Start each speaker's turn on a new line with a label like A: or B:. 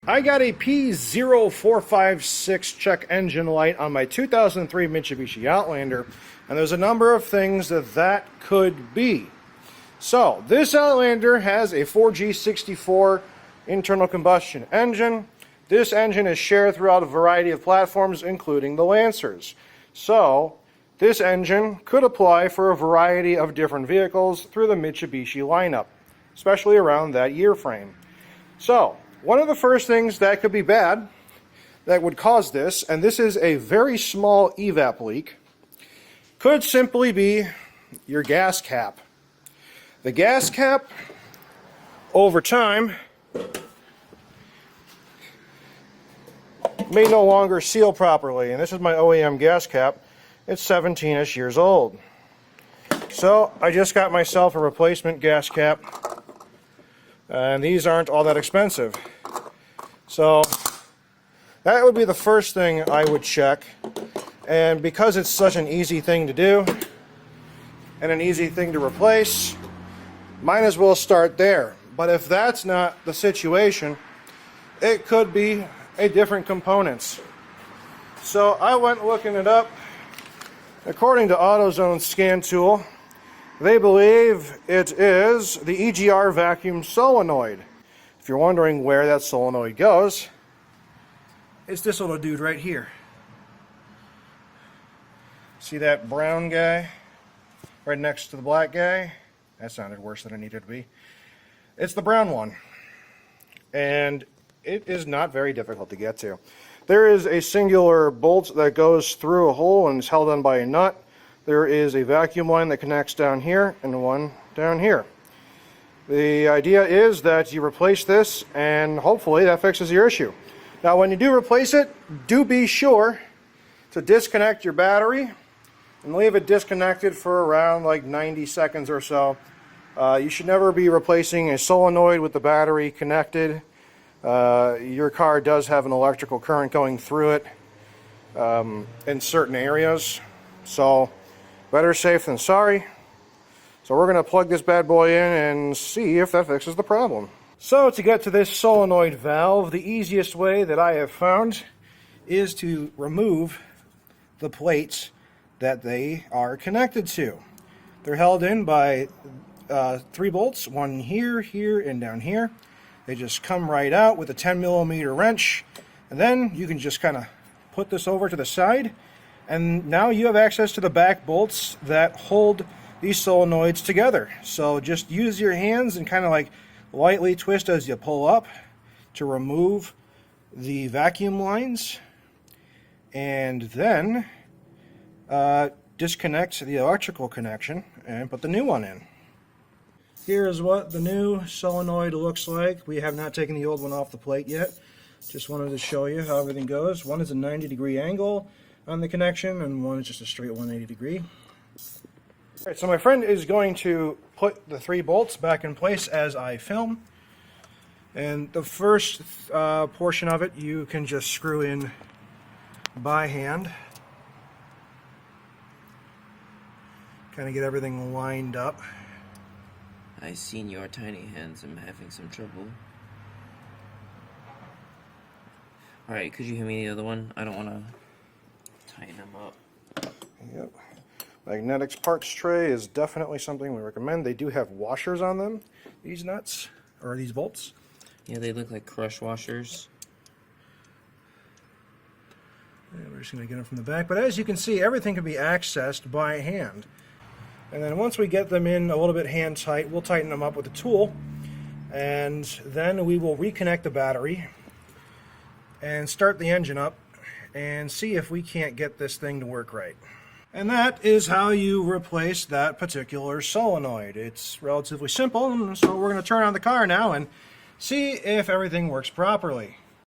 A: I got a P0456 check engine light on my 2003 Mitsubishi Outlander, and there's a number of things that could be. So, this Outlander has a 4G64 internal combustion engine. This engine is shared throughout a variety of platforms, including the Lancers. So, this engine could apply for a variety of different vehicles through the Mitsubishi lineup, especially around that year frame. So, one of the first things that could be bad that would cause this, and this is a very small evap leak, could simply be your gas cap. The gas cap, over time, may no longer seal properly. And this is my OEM gas cap. It's 17-ish years old. So I just got myself a replacement gas cap. And these aren't all that expensive. So that would be the first thing I would check. And because it's such an easy thing to do and an easy thing to replace, might as well start there. But if that's not the situation, it could be a different components. So I went looking it up. According to AutoZone's scan tool, they believe it is the EGR vacuum solenoid. If you're wondering where that solenoid goes, it's this little dude right here. See that brown guy right next to the black guy? That sounded worse than it needed to be. It's the brown one. And it is not very difficult to get to. There is a singular bolt that goes through a hole and is held on by a nut. There is a vacuum line that connects down here and one down here. The idea is that you replace this and hopefully that fixes your issue. Now when you do replace it, do be sure to disconnect your battery and leave it disconnected for around like 90 seconds or so. You should never be replacing a solenoid with the battery connected. Your car does have an electrical current going through it in certain areas, so better safe than sorry. So we're going to plug this bad boy in and see if that fixes the problem. So to get to this solenoid valve, the easiest way that I have found is to remove the plates that they are connected to. They're held in by 3 bolts, one here, here, and down here. They just come right out with a 10mm wrench, and then you can just kind of put this over to the side, and now you have access to the back bolts that hold these solenoids together. So just use your hands and kind of like lightly twist as you pull up to remove the vacuum lines, and then disconnect the electrical connection and put the new one in. Here's what the new solenoid looks like. We have not taken the old one off the plate yet. Just wanted to show you how everything goes. One is a 90-degree angle on the connection, and one is just a straight 180 degree. Alright, so my friend is going to put the 3 bolts back in place as I film. And the first portion of it you can just screw in by hand. Kind of get everything lined up.
B: I seen your tiny hands. I'm having some trouble. Alright, could you hand me the other one? I don't want to tighten them up.
A: Yep. Magnetics parts tray is definitely something we recommend. They do have washers on them, these nuts, or these bolts.
B: Yeah, they look like crush washers.
A: And we're just going to get them from the back. But as you can see, everything can be accessed by hand. And then once we get them in a little bit hand tight, we'll tighten them up with a tool. And then we will reconnect the battery and start the engine up and see if we can't get this thing to work right. And that is how you replace that particular solenoid. It's relatively simple, so we're going to turn on the car now and see if everything works properly.